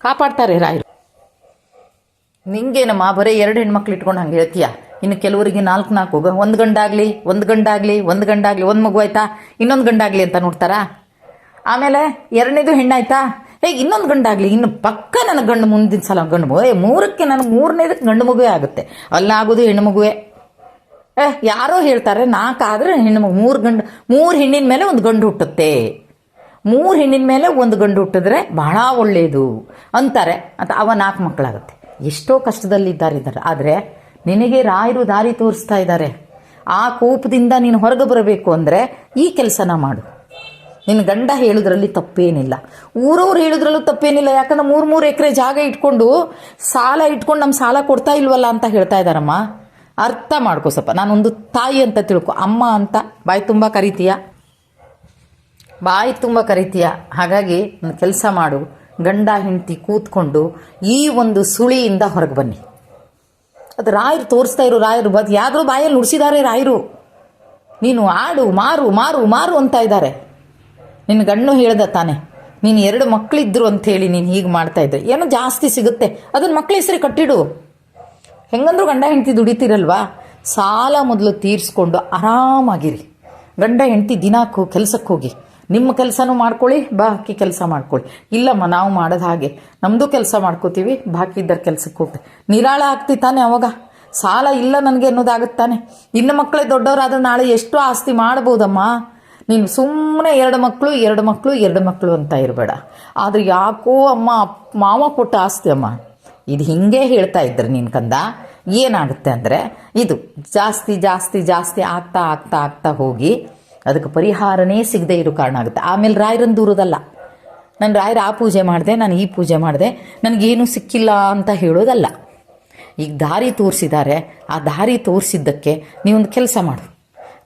ಕಾಪಾಡ್ತಾರೆ ರಾಯರು. ನಿಂಗೇನಮ್ಮ ಬರೀ 2 ಹೆಣ್ಮಕ್ಳು ಇಟ್ಕೊಂಡು ಹಂಗೆ ಹೇಳ್ತೀಯ? ಇನ್ನು ಕೆಲವರಿಗೆ 4 ಹೋಗ, ಒಂದು ಗಂಡಾಗಲಿ ಒಂದು ಮಗು ಆಯ್ತಾ, ಇನ್ನೊಂದು ಗಂಡಾಗಲಿ ಅಂತ ನೋಡ್ತಾರಾ? ಆಮೇಲೆ 2ನೇದು ಹೆಣ್ಣಾಯ್ತಾ, ಇನ್ನೊಂದು ಗಂಡಾಗಲಿ, ಇನ್ನು ಪಕ್ಕ ನನಗೆ ಗಂಡು ಮುಂದಿನ ಸಲ ಗಂಡು ಮಗು, 3ಕ್ಕೆ ನನಗೆ 3ನೇದಕ್ಕೆ ಗಂಡು ಮಗುವೇ ಆಗುತ್ತೆ. ಅಲ್ಲಾಗೋದು ಹೆಣ್ಣು ಮಗುವೇ. ಯಾರೋ ಹೇಳ್ತಾರೆ 4 ಆದರೆ ಹೆಣ್ಣು ಮಗು, 3 ಹೆಣ್ಣಿನ ಮೇಲೆ 1 ಗಂಡು ಹುಟ್ಟುತ್ತೆ, 3 ಹೆಣ್ಣಿನ ಮೇಲೆ 1 ಗಂಡು ಹುಟ್ಟಿದ್ರೆ ಬಹಳ ಒಳ್ಳೆಯದು ಅಂತಾರೆ ಅಂತ. ಅವ 4 ಮಕ್ಕಳಾಗುತ್ತೆ. ಎಷ್ಟೋ ಕಷ್ಟದಲ್ಲಿದ್ದಾರೆ. ಆದರೆ ನಿನಗೆ ರಾಯರು ದಾರಿ ತೋರಿಸ್ತಾ ಇದ್ದಾರೆ. ಆ ಕೋಪದಿಂದ ನೀನು ಹೊರಗೆ ಬರಬೇಕು ಅಂದರೆ ಈ ಕೆಲಸನ ಮಾಡು. ನಿನ್ನ ಗಂಡ ಹೇಳೋದ್ರಲ್ಲಿ ತಪ್ಪೇನಿಲ್ಲ, ಊರವ್ರು ಹೇಳೋದ್ರಲ್ಲೂ ತಪ್ಪೇನಿಲ್ಲ. ಯಾಕಂದ್ರೆ 3 ಎಕರೆ ಜಾಗ ಇಟ್ಕೊಂಡು ಸಾಲ ಇಟ್ಕೊಂಡು ನಮ್ಮ ಸಾಲ ಕೊಡ್ತಾ ಇಲ್ವಲ್ಲ ಅಂತ ಹೇಳ್ತಾ ಇದ್ದಾರಮ್ಮ. ಅರ್ಥ ಮಾಡ್ಕೋ ಸ್ವಲ್ಪ. ನಾನೊಂದು ತಾಯಿ ಅಂತ ತಿಳ್ಕೊ, ಅಮ್ಮ ಅಂತ ಬಾಯಿ ತುಂಬ ಕರಿತೀಯ. ಹಾಗಾಗಿ ಒಂದು ಕೆಲಸ ಮಾಡು, ಗಂಡ ಹೆಂಡತಿ ಕೂತ್ಕೊಂಡು ಈ ಒಂದು ಸುಳಿಯಿಂದ ಹೊರಗೆ ಬನ್ನಿ. ಅದು ರಾಯರು ತೋರಿಸ್ತಾ ಇರೋ, ರಾಯರು ಯಾವ್ದ್ರೂ ಬಾಯಲ್ಲಿ ನುಡಿಸಿದ್ದಾರೆ ರಾಯರು. ನೀನು ಆಡು, ಮಾರು ಅಂತ ಇದ್ದಾರೆ. ನಿನ್ನ ಗಂಡು ಹೇಳ್ದ ತಾನೆ, ನೀನು 2 ಮಕ್ಕಳಿದ್ರು ಅಂಥೇಳಿ ನೀನು ಹೀಗೆ ಮಾಡ್ತಾ ಇದ್ದೆ. ಏನೋ ಜಾಸ್ತಿ ಸಿಗುತ್ತೆ, ಅದನ್ನ ಮಕ್ಕಳ ಹೆಸರು ಕಟ್ಟಿಡು. ಹೆಂಗಂದ್ರೂ ಗಂಡ ಹೆಂಡತಿ ದುಡಿತೀರಲ್ವಾ, ಸಾಲ ಮೊದಲು ತೀರಿಸ್ಕೊಂಡು ಆರಾಮಾಗಿರಿ. ಗಂಡ ಹೆಂಡತಿ ದಿನಾಕ್ಕೂ ಕೆಲಸಕ್ಕೆ ಹೋಗಿ, ನಿಮ್ಮ ಕೆಲಸನೂ ಮಾಡ್ಕೊಳ್ಳಿ, ಬಾಕಿ ಕೆಲಸ ಮಾಡ್ಕೊಳ್ಳಿ. ಇಲ್ಲಮ್ಮ, ನಾವು ಮಾಡೋದು ಹಾಗೆ, ನಮ್ಮದು ಕೆಲಸ ಮಾಡ್ಕೋತೀವಿ, ಬಾಕಿ ಇದ್ದರ ಕೆಲಸಕ್ಕೆ ಹೋಗ್ತೀವಿ. ನಿರಾಳ ಆಗ್ತಿತ್ತಾನೆ ಅವಾಗ. ಸಾಲ ಇಲ್ಲ ನನಗೆ ಅನ್ನೋದಾಗುತ್ತಾನೆ. ಇನ್ನು ಮಕ್ಕಳೇ ದೊಡ್ಡವರಾದ್ರೆ ನಾಳೆ ಎಷ್ಟು ಆಸ್ತಿ ಮಾಡ್ಬೋದಮ್ಮ. ನೀನು ಸುಮ್ಮನೆ 2 ಮಕ್ಕಳು ಅಂತ ಇರಬೇಡ. ಆದರೆ ಯಾಕೋ ಅಮ್ಮ ಮಾವ ಕೊಟ್ಟ ಆಸ್ತಿ ಅಮ್ಮ, ಇದು ಹಿಂಗೆ ಹೇಳ್ತಾ ಇದ್ರೆ ನಿನ್ನ ಕಂದ ಏನಾಗುತ್ತೆ ಅಂದರೆ, ಇದು ಜಾಸ್ತಿ ಆಗ್ತಾ ಹೋಗಿ ಅದಕ್ಕೆ ಪರಿಹಾರನೇ ಸಿಗದೆ ಇರೋ ಕಾರಣ ಆಗುತ್ತೆ. ಆಮೇಲೆ ರಾಯರನ್ನು ದೂರೋದಲ್ಲ, ನಾನು ರಾಯರ ಆ ಪೂಜೆ ಮಾಡಿದೆ, ನಾನು ಈ ಪೂಜೆ ಮಾಡಿದೆ, ನನಗೇನು ಸಿಕ್ಕಿಲ್ಲ ಅಂತ ಹೇಳೋದಲ್ಲ. ಈಗ ದಾರಿ ತೋರಿಸಿದ್ದಾರೆ, ಆ ದಾರಿ ತೋರಿಸಿದ್ದಕ್ಕೆ ನೀವೊಂದು ಕೆಲಸ ಮಾಡು.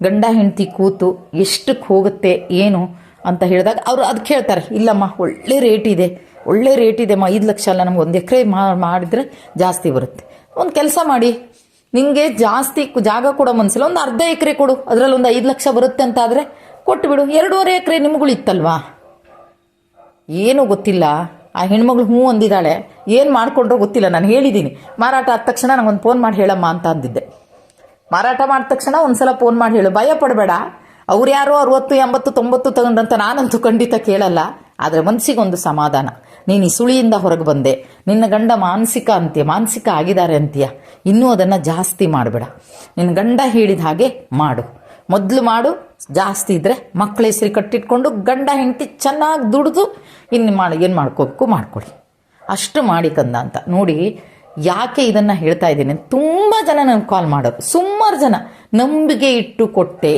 ಗಂಡ ಹೆಂಡತಿ ಕೂತು ಎಷ್ಟಕ್ಕೆ ಹೋಗುತ್ತೆ ಏನು ಅಂತ ಹೇಳಿದಾಗ ಅವರು ಅದಕ್ಕೆ ಹೇಳ್ತಾರೆ, ಇಲ್ಲಮ್ಮ ಒಳ್ಳೆ ರೇಟ್ ಇದೆ ಅಮ್ಮ, 5 ಲಕ್ಷ ಅಲ್ಲ, ನಮ್ಗೆ 1 ಎಕರೆ ಮಾಡಿದರೆ ಜಾಸ್ತಿ ಬರುತ್ತೆ. ಒಂದು ಕೆಲಸ ಮಾಡಿ, ನಿಮಗೆ ಜಾಸ್ತಿ ಜಾಗ ಕೊಡೋ ಮನಸ್ಸಿಲ್ಲ, ಒಂದು ಅರ್ಧ ಎಕರೆ ಕೊಡು, ಅದರಲ್ಲಿ ಒಂದು 5 ಲಕ್ಷ ಬರುತ್ತೆ ಅಂತ ಆದರೆ ಕೊಟ್ಟುಬಿಡು. 2.5 ಎಕರೆ ನಿಮಗಳಿತ್ತಲ್ವಾ? ಏನೂ ಗೊತ್ತಿಲ್ಲ. ಆ ಹೆಣ್ಮಗಳು ಹ್ಞೂ ಅಂದಿದ್ದಾಳೆ, ಏನು ಮಾಡಿಕೊಂಡ್ರೋ ಗೊತ್ತಿಲ್ಲ. ನಾನು ಹೇಳಿದ್ದೀನಿ, ಮಾರಾಟ ಆದ ತಕ್ಷಣ ನನಗೊಂದು ಫೋನ್ ಮಾಡಿ ಹೇಳಮ್ಮ ಅಂತ ಅಂದಿದ್ದೆ. ಮಾರಾಟ ಮಾಡಿದ ತಕ್ಷಣ ಒಂದ್ಸಲ ಫೋನ್ ಮಾಡಿ ಹೇಳು, ಭಯ ಪಡಬೇಡ. ಅವ್ರು ಯಾರೋ 60, 80, 90 ತಗೊಂಡ್ರಂತ ನಾನಂತೂ ಖಂಡಿತ ಕೇಳಲ್ಲ. ಆದರೆ ಮನಸ್ಸಿಗೊಂದು ಸಮಾಧಾನ, ನೀನು ಈ ಸುಳಿಯಿಂದ ಹೊರಗೆ ಬಂದೆ, ನಿನ್ನ ಗಂಡ ಮಾನಸಿಕ ಆಗಿದ್ದಾರೆ ಅಂತೀಯ, ಇನ್ನೂ ಅದನ್ನು ಜಾಸ್ತಿ ಮಾಡಬೇಡ. ನಿನ್ನ ಗಂಡ ಹೇಳಿದ ಹಾಗೆ ಮಾಡು, ಮೊದಲು ಮಾಡು. ಜಾಸ್ತಿ ಇದ್ದರೆ ಮಕ್ಕಳ ಹೆಸರು ಕಟ್ಟಿಟ್ಕೊಂಡು ಗಂಡ ಹೆಂಡತಿ ಚೆನ್ನಾಗಿ ದುಡಿದು ಏನು ಮಾಡ್ಕೋಬೇಕು ಮಾಡ್ಕೊಳ್ಳಿ, ಅಷ್ಟು ಮಾಡಿ ಕಂದ ಅಂತ. ನೋಡಿ ಯಾಕೆ ಇದನ್ನು ಹೇಳ್ತಾ ಇದ್ದೀನಿ, ತುಂಬ ಜನ ನನಗೆ ಕಾಲ್ ಮಾಡೋರು, ಸುಮಾರು ಜನ ನಂಬಿಕೆ ಇಟ್ಟು ಕೊಟ್ಟೆ.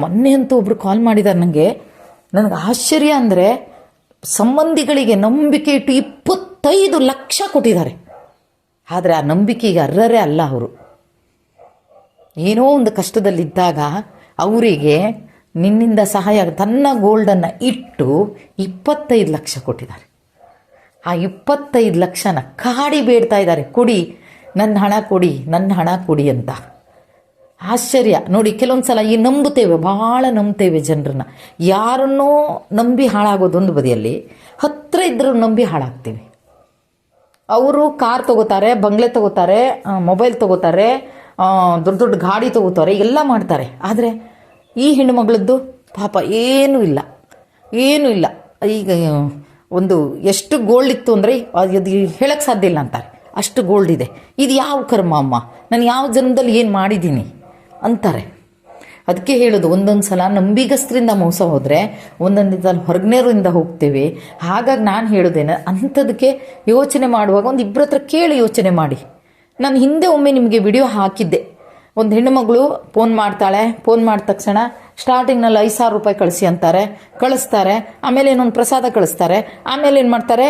ಮೊನ್ನೆ ಅಂತೂ ಒಬ್ರು ಕಾಲ್ ಮಾಡಿದ್ದಾರೆ ನನಗೆ ಆಶ್ಚರ್ಯ ಅಂದರೆ, ಸಂಬಂಧಿಗಳಿಗೆ ನಂಬಿಕೆ ಇಟ್ಟು 25 ಲಕ್ಷ ಕೊಟ್ಟಿದ್ದಾರೆ. ಆದರೆ ಆ ನಂಬಿಕೆಗೆ ಅರ್ಹರೇ ಅಲ್ಲ ಅವರು. ಏನೋ ಒಂದು ಕಷ್ಟದಲ್ಲಿದ್ದಾಗ ಅವರಿಗೆ ನಿನ್ನಿಂದ ಸಹಾಯ ತನ್ನ ಗೋಲ್ಡನ್ನು ಇಟ್ಟು 25 ಲಕ್ಷ ಕೊಟ್ಟಿದ್ದಾರೆ. ಆ 25 ಲಕ್ಷನ ಕಾಡಿ ಬೇಡ್ತಾ ಇದ್ದಾರೆ, ಕೊಡಿ ನನ್ನ ಹಣ ಕೊಡಿ ಅಂತ. ಆಶ್ಚರ್ಯ ನೋಡಿ. ಕೆಲವೊಂದು ಸಲ ಭಾಳ ನಂಬ್ತೇವೆ ಜನರನ್ನ. ಯಾರನ್ನೋ ನಂಬಿ ಹಾಳಾಗೋದೊಂದು ಬದಿಯಲ್ಲಿ, ಹತ್ತಿರ ಇದ್ದರೂ ನಂಬಿ ಹಾಳಾಗ್ತೀವಿ. ಅವರು ಕಾರ್ ತಗೋತಾರೆ, ಬಂಗ್ಲೆ ತಗೋತಾರೆ, ಮೊಬೈಲ್ ತಗೋತಾರೆ, ದೊಡ್ಡ ಗಾಡಿ ತಗೋತಾರೆ, ಎಲ್ಲ ಮಾಡ್ತಾರೆ. ಆದರೆ ಈ ಹೆಣ್ಣುಮಗಳದ್ದು ಪಾಪ ಏನೂ ಇಲ್ಲ. ಈಗ ಒಂದು ಎಷ್ಟು ಗೋಲ್ಡ್ ಇತ್ತು ಅಂದರೆ ಅದು ಹೇಳಕ್ಕೆ ಸಾಧ್ಯ ಇಲ್ಲ ಅಂತಾರೆ, ಅಷ್ಟು ಗೋಲ್ಡ್ ಇದೆ. ಇದು ಯಾವ ಕರ್ಮ ಅಮ್ಮ, ನಾನು ಯಾವ ಜನ್ಮದಲ್ಲಿ ಏನು ಮಾಡಿದ್ದೀನಿ ಅಂತಾರೆ. ಅದಕ್ಕೆ ಹೇಳೋದು, ಒಂದೊಂದು ಸಲ ನಂಬಿಗಸ್ತರಿಂದ ಮೋಸ ಹೋದರೆ ಒಂದೊಂದು ಸಲ ಹೊರಗ್ನೇರಿಂದ ಹೋಗ್ತೇವೆ. ಹಾಗಾಗಿ ನಾನು ಹೇಳೋದೇನು, ಅಂಥದಕ್ಕೆ ಯೋಚನೆ ಮಾಡುವಾಗ ಒಂದು ಇಬ್ಬರ ಹತ್ರ ಕೇಳಿ ಯೋಚನೆ ಮಾಡಿ. ನಾನು ಹಿಂದೆ ಒಮ್ಮೆ ನಿಮಗೆ ವಿಡಿಯೋ ಹಾಕಿದ್ದೆ. ಒಂದು ಹೆಣ್ಣುಮಗಳು ಫೋನ್ ಮಾಡ್ತಾಳೆ, ಫೋನ್ ಮಾಡಿದ ತಕ್ಷಣ ಸ್ಟಾರ್ಟಿಂಗ್ನಲ್ಲಿ 5,000 ರೂಪಾಯಿ ಕಳಿಸಿ ಅಂತಾರೆ, ಕಳಿಸ್ತಾರೆ. ಆಮೇಲೆ ಏನೊಂದು ಪ್ರಸಾದ ಕಳಿಸ್ತಾರೆ. ಆಮೇಲೆ ಏನು ಮಾಡ್ತಾರೆ,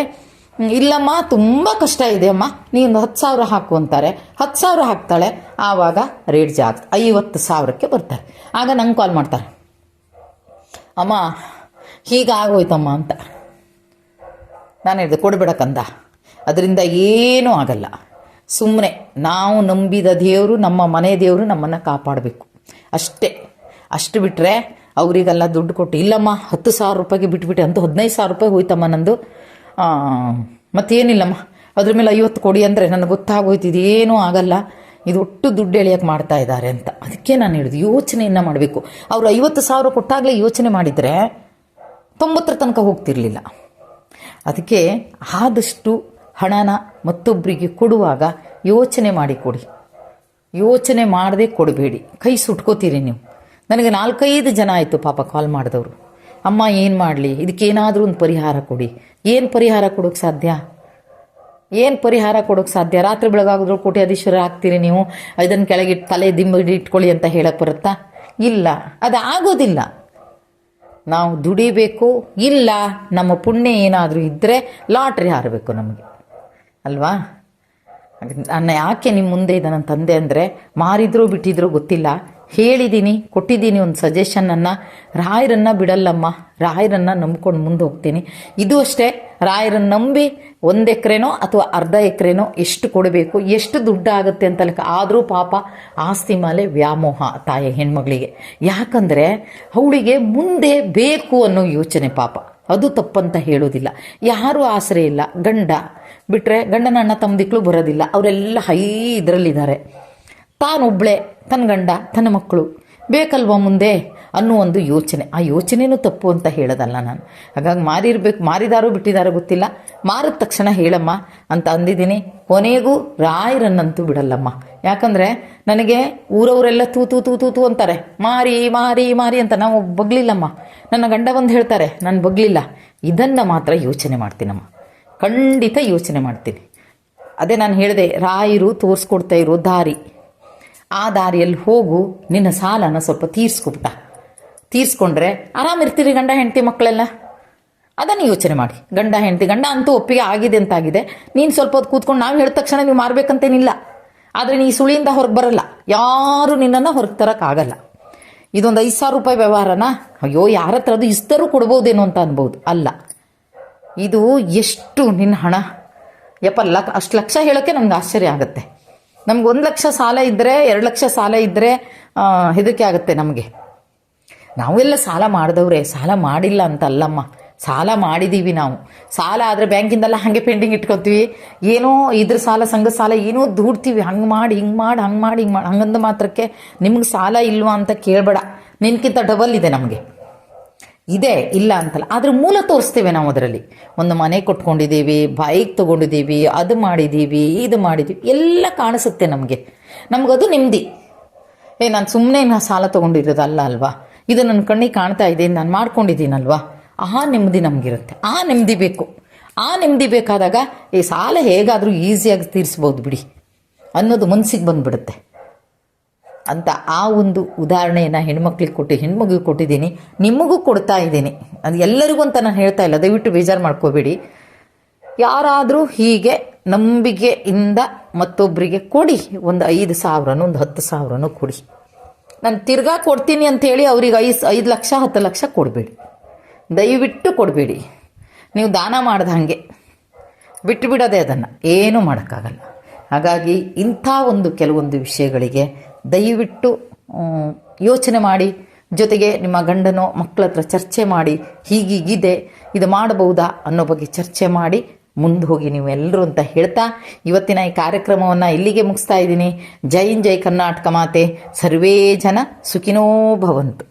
ಇಲ್ಲಮ್ಮ ತುಂಬ ಕಷ್ಟ ಇದೆ ಅಮ್ಮ, ನೀನು 10,000 ಹಾಕು ಅಂತಾರೆ. 10,000 ಹಾಕ್ತಾಳೆ. ಆವಾಗ ರೇಟ್ ಜಾಸ್ತಿ 50,000ಕ್ಕೆ ಬರ್ತಾರೆ. ಆಗ ನಂಗೆ ಕಾಲ್ ಮಾಡ್ತಾರೆ, ಅಮ್ಮ ಹೀಗಾಗೋಯ್ತಮ್ಮ ಅಂತ. ನಾನು ಹೇಳಿದೆ, ಕೊಡಬೇಡ ಕಂದ, ಅದರಿಂದ ಏನೂ ಆಗಲ್ಲ. ಸುಮ್ಮನೆ ನಾವು ನಂಬಿದ ದೇವರು, ನಮ್ಮ ಮನೆ ದೇವರು ನಮ್ಮನ್ನು ಕಾಪಾಡಬೇಕು ಅಷ್ಟೇ. ಅಷ್ಟು ಬಿಟ್ಟರೆ ಅವರಿಗೆಲ್ಲ ದುಡ್ಡು ಕೊಟ್ಟು, ಇಲ್ಲಮ್ಮ 10,000 ರೂಪಾಯಿಗೆ ಬಿಟ್ಬಿಟ್ಟೆ ಅಂತೂ 15,000 ರೂಪಾಯಿ ಹೋಯ್ತಮ್ಮ ನಂದು, ಮತ್ತೇನಿಲ್ಲಮ್ಮ ಅದ್ರ ಮೇಲೆ 50 ಕೊಡಿ ಅಂದರೆ ನನಗೆ ಗೊತ್ತಾಗೋಯ್ತು ಇದೇನೂ ಆಗಲ್ಲ, ಇದು ಒಟ್ಟು ದುಡ್ಡು ಎಳೆಯೋಕ್ಕೆ ಮಾಡ್ತಾ ಇದ್ದಾರೆ ಅಂತ. ಅದಕ್ಕೆ ನಾನು ಹೇಳಿದ್ದು, ಯೋಚನೆಯನ್ನು ಮಾಡಬೇಕು. ಅವರು 50,000 ಕೊಟ್ಟಾಗಲೇ ಯೋಚನೆ ಮಾಡಿದರೆ 90 ತನಕ ಹೋಗ್ತಿರ್ಲಿಲ್ಲ. ಅದಕ್ಕೆ ಆದಷ್ಟು ಹಣನ ಮತ್ತೊಬ್ಬರಿಗೆ ಕೊಡುವಾಗ ಯೋಚನೆ ಮಾಡಿ ಕೊಡಿ, ಯೋಚನೆ ಮಾಡದೆ ಕೊಡಬೇಡಿ. ಕೈ ಸುಟ್ಕೋತೀರಿ ನೀವು. ನನಗೆ 4-5 ಜನ ಆಯಿತು ಪಾಪ ಕಾಲ್ ಮಾಡಿದವರು, ಅಮ್ಮ ಏನು ಮಾಡಲಿ, ಇದಕ್ಕೇನಾದರೂ ಒಂದು ಪರಿಹಾರ ಕೊಡಿ. ಏನು ಪರಿಹಾರ ಕೊಡೋಕ್ಕೆ ಸಾಧ್ಯ? ರಾತ್ರಿ ಬೆಳಗಾಗಿದ್ರು ಕೋಟ್ಯಾಧೀಶ್ವರ ಆಗ್ತೀರಿ ನೀವು, ಇದನ್ನು ಕೆಳಗಿಟ್ಟು ತಲೆ ದಿಂಬಡಿ ಇಟ್ಕೊಳ್ಳಿ ಅಂತ ಹೇಳಕ್ಕೆ ಬರುತ್ತಾ? ಇಲ್ಲ, ಅದು ಆಗೋದಿಲ್ಲ. ನಾವು ದುಡಿಬೇಕು. ಇಲ್ಲ, ನಮ್ಮ ಪುಣ್ಯ ಏನಾದರೂ ಇದ್ದರೆ ಲಾಟ್ರಿ ಹಾರಬೇಕು ನಮಗೆ ಅಲ್ವಾ? ನಾನು ಯಾಕೆ ನಿಮ್ಮ ಮುಂದೆ ಇದೆ ನನ್ನ ತಂದೆ ಅಂದರೆ, ಮಾರಿದ್ರೂ ಬಿಟ್ಟಿದ್ರೂ ಗೊತ್ತಿಲ್ಲ, ಹೇಳಿದ್ದೀನಿ, ಕೊಟ್ಟಿದ್ದೀನಿ ಒಂದು ಸಜೆಷನನ್ನು. ರಾಯರನ್ನು ಬಿಡಲ್ಲಮ್ಮ, ರಾಯರನ್ನು ನಂಬ್ಕೊಂಡು ಮುಂದೆ ಹೋಗ್ತೀನಿ. ಇದು ಅಷ್ಟೇ, ರಾಯರನ್ನು ನಂಬಿ 1 ಎಕರೆನೋ ಅಥವಾ ಅರ್ಧ ಎಕರೆನೋ ಎಷ್ಟು ಕೊಡಬೇಕು, ಎಷ್ಟು ದುಡ್ಡು ಆಗುತ್ತೆ ಅಂತ ಲೆಕ್ಕ. ಆದರೂ ಪಾಪ ಆಸ್ತಿ ಮೇಲೆ ವ್ಯಾಮೋಹ ತಾಯಿ ಹೆಣ್ಮಗಳಿಗೆ. ಯಾಕಂದರೆ ಅವಳಿಗೆ ಮುಂದೆ ಬೇಕು ಅನ್ನೋ ಯೋಚನೆ. ಪಾಪ ಅದು ತಪ್ಪಂತ ಹೇಳೋದಿಲ್ಲ. ಯಾರೂ ಆಸರೆ ಇಲ್ಲ. ಗಂಡ ಬಿಟ್ಟರೆ ಗಂಡನ ಅಣ್ಣ ತಮ್ಮದಿಕ್ಕಳು ಬರೋದಿಲ್ಲ, ಅವರೆಲ್ಲ ಇದರಲ್ಲಿದ್ದಾರೆ. ತಾನೊಬ್ಬಳೆ, ತನ್ನ ಗಂಡ, ತನ್ನ ಮಕ್ಕಳು ಬೇಕಲ್ವ ಮುಂದೆ ಅನ್ನೋ ಒಂದು ಯೋಚನೆ. ಆ ಯೋಚನೆನೂ ತಪ್ಪು ಅಂತ ಹೇಳೋದಲ್ಲ ನಾನು. ಹಾಗಾಗಿ ಮಾರಿದಾರೋ ಬಿಟ್ಟಿದಾರೋ ಗೊತ್ತಿಲ್ಲ, ಮಾರಿದ ತಕ್ಷಣ ಹೇಳಮ್ಮ ಅಂತ ಅಂದಿದ್ದೀನಿ. ಕೊನೆಗೂ ರಾಯರನ್ನಂತೂ ಬಿಡಲ್ಲಮ್ಮ. ಯಾಕಂದರೆ ನನಗೆ ಊರವರೆಲ್ಲ ತೂ ಅಂತಾರೆ, ಮಾರಿ ಅಂತ. ನಾವು ಬಗ್ಲಿಲ್ಲಮ್ಮ. ನನ್ನ ಗಂಡ ಬಂದು ಹೇಳ್ತಾರೆ, ನಾನು ಬಗ್ಲಿಲ್ಲ. ಇದನ್ನು ಮಾತ್ರ ಯೋಚನೆ ಮಾಡ್ತೀನಮ್ಮ, ಖಂಡಿತ ಯೋಚನೆ ಮಾಡ್ತೀನಿ. ಅದೇ ನಾನು ಹೇಳಿದೆ, ರಾಯರು ತೋರಿಸ್ಕೊಡ್ತಾ ಇರೋ ದಾರಿ, ಆ ದಾರಿಯಲ್ಲಿ ಹೋಗು. ನಿನ್ನ ಸಾಲನ ಸ್ವಲ್ಪ ತೀರ್ಸ್ಕೊಂಡ್ರೆ ಆರಾಮಿರ್ತೀರಿ ಗಂಡ ಹೆಂಡತಿ ಮಕ್ಕಳೆಲ್ಲ. ಅದನ್ನು ಯೋಚನೆ ಮಾಡಿ. ಗಂಡ ಅಂತೂ ಒಪ್ಪಿಗೆ ಆಗಿದೆ ಅಂತಾಗಿದೆ. ನೀನು ಸ್ವಲ್ಪ ಹೊತ್ತು ಕೂತ್ಕೊಂಡು ನಾವು ಹೇಳಿದ ತಕ್ಷಣ ನೀವು ಮಾರಬೇಕಂತೇನಿಲ್ಲ. ಆದರೆ ನೀ ಸುಳಿಯಿಂದ ಹೊರಗೆ ಬರಲ್ಲ, ಯಾರು ನಿನ್ನನ್ನು ಹೊರಗೆ ತರೋಕ್ಕಾಗಲ್ಲ. ಇದೊಂದು 5,000 ರೂಪಾಯಿ ವ್ಯವಹಾರನ, ಅಯ್ಯೋ ಯಾರ ಹತ್ರ ಅದು ಇಷ್ಟರೂ ಕೊಡ್ಬೋದೇನೋ ಅಂತ ಅನ್ಬೋದು. ಅಲ್ಲ, ಇದು ಎಷ್ಟು ನಿನ್ನ ಹಣ ಅಷ್ಟು ಲಕ್ಷ ಹೇಳೋಕ್ಕೆ ನಮ್ಗೆ ಆಶ್ಚರ್ಯ ಆಗುತ್ತೆ. ನಮ್ಗೆ 1 ಲಕ್ಷ ಸಾಲ ಇದ್ದರೆ, 2 ಲಕ್ಷ ಸಾಲ ಇದ್ದರೆ ಹೆದರಿಕೆ ಆಗುತ್ತೆ ನಮಗೆ. ನಾವೆಲ್ಲ ಸಾಲ ಮಾಡಿದವ್ರೆ, ಸಾಲ ಮಾಡಿಲ್ಲ ಅಂತ ಅಲ್ಲಮ್ಮ, ಸಾಲ ಮಾಡಿದ್ದೀವಿ ನಾವು. ಸಾಲ ಆದರೆ ಬ್ಯಾಂಕಿಂದೆಲ್ಲ ಹಾಗೆ ಪೆಂಡಿಂಗ್ ಇಟ್ಕೊತೀವಿ. ಏನೋ ಇದ್ರ ಸಾಲ, ಸಂಘ ಸಾಲ ಏನೋ ದೂಡ್ತೀವಿ. ಹಿಂಗೆ ಮಾಡಿ ಹಂಗಂದ ಮಾತ್ರಕ್ಕೆ ನಿಮ್ಗೆ ಸಾಲ ಇಲ್ವಾ ಅಂತ ಕೇಳಬೇಡ. ನಿನ್ಕಿಂತ ಡಬಲ್ ಇದೆ ನಮಗೆ. ಇದೆ, ಇಲ್ಲ ಅಂತಲ್ಲ, ಆದ್ರೆ ಮೂಲ ತೋರಿಸ್ತೇವೆ ನಾವು ಅದರಲ್ಲಿ. ಒಂದು ಮನೆ ಕೊಟ್ಕೊಂಡಿದ್ದೀವಿ, ಬೈಕ್ ತೊಗೊಂಡಿದ್ದೀವಿ, ಅದು ಮಾಡಿದ್ದೀವಿ, ಇದು ಮಾಡಿದ್ದೀವಿ, ಎಲ್ಲ ಕಾಣಿಸುತ್ತೆ ನಮಗೆ. ನಮಗದು ನೆಮ್ಮದಿ. ನಾನು ಸುಮ್ಮನೆ ಸಾಲ ತೊಗೊಂಡಿರೋದಲ್ಲ ಅಲ್ವಾ, ಇದು ನನ್ನ ಕಣ್ಣಿಗೆ ಕಾಣ್ತಾ ಇದೆ, ನಾನು ಮಾಡ್ಕೊಂಡಿದ್ದೀನಲ್ವಾ, ಆ ನೆಮ್ಮದಿ ನಮಗಿರುತ್ತೆ. ಆ ನೆಮ್ಮದಿ ಬೇಕು. ಆ ನೆಮ್ಮದಿ ಬೇಕಾದಾಗ ಈ ಸಾಲ ಹೇಗಾದರೂ ಈಸಿಯಾಗಿ ತೀರಿಸ್ಬೋದು ಬಿಡಿ ಅನ್ನೋದು ಮನಸ್ಸಿಗೆ ಬಂದುಬಿಡುತ್ತೆ ಅಂತ ಆ ಒಂದು ಉದಾಹರಣೆಯನ್ನು ಹೆಣ್ಮಗಿಗೆ ಕೊಟ್ಟಿದ್ದೀನಿ, ನಿಮಗೂ ಕೊಡ್ತಾ ಇದ್ದೀನಿ. ಅದು ಎಲ್ಲರಿಗೂ ಅಂತ ನಾನು ಹೇಳ್ತಾ ಇಲ್ಲ, ದಯವಿಟ್ಟು ಬೇಜಾರು ಮಾಡ್ಕೋಬೇಡಿ. ಯಾರಾದರೂ ಹೀಗೆ ನಂಬಿಕೆಯಿಂದ ಮತ್ತೊಬ್ಬರಿಗೆ ಕೊಡಿ, ಒಂದು 5,000 ಒಂದು 10,000 ಕೊಡಿ. ನಾನು ತಿರ್ಗಾ ಕೊಡ್ತೀನಿ ಅಂಥೇಳಿ ಅವ್ರಿಗೆ 5 ಲಕ್ಷ 10 ಲಕ್ಷ ಕೊಡಬೇಡಿ, ದಯವಿಟ್ಟು ಕೊಡಬೇಡಿ. ನೀವು ದಾನ ಮಾಡ್ದ ಹಾಗೆ ಬಿಟ್ಟು ಬಿಡೋದೆ, ಅದನ್ನು ಏನೂ ಮಾಡೋಕ್ಕಾಗಲ್ಲ. ಹಾಗಾಗಿ ಇಂಥ ಕೆಲವೊಂದು ವಿಷಯಗಳಿಗೆ ದಯವಿಟ್ಟು ಯೋಚನೆ ಮಾಡಿ, ಜೊತೆಗೆ ನಿಮ್ಮ ಗಂಡನೋ ಮಕ್ಕಳ ಹತ್ರ ಚರ್ಚೆ ಮಾಡಿ, ಹೀಗೀಗಿದೆ ಇದು ಮಾಡಬಹುದಾ ಅನ್ನೋ ಬಗ್ಗೆ ಚರ್ಚೆ ಮಾಡಿ ಮುಂದೆ ಹೋಗಿ ನೀವೆಲ್ಲರೂ ಅಂತ ಹೇಳ್ತಾ ಇವತ್ತಿನ ಈ ಕಾರ್ಯಕ್ರಮವನ್ನು ಇಲ್ಲಿಗೆ ಮುಗಿಸ್ತಾ ಇದ್ದೀನಿ. ಜೈ ಕರ್ನಾಟಕ ಮಾತೆ, ಸರ್ವೇ ಜನ ಸುಖಿನೋ ಭವಂತು.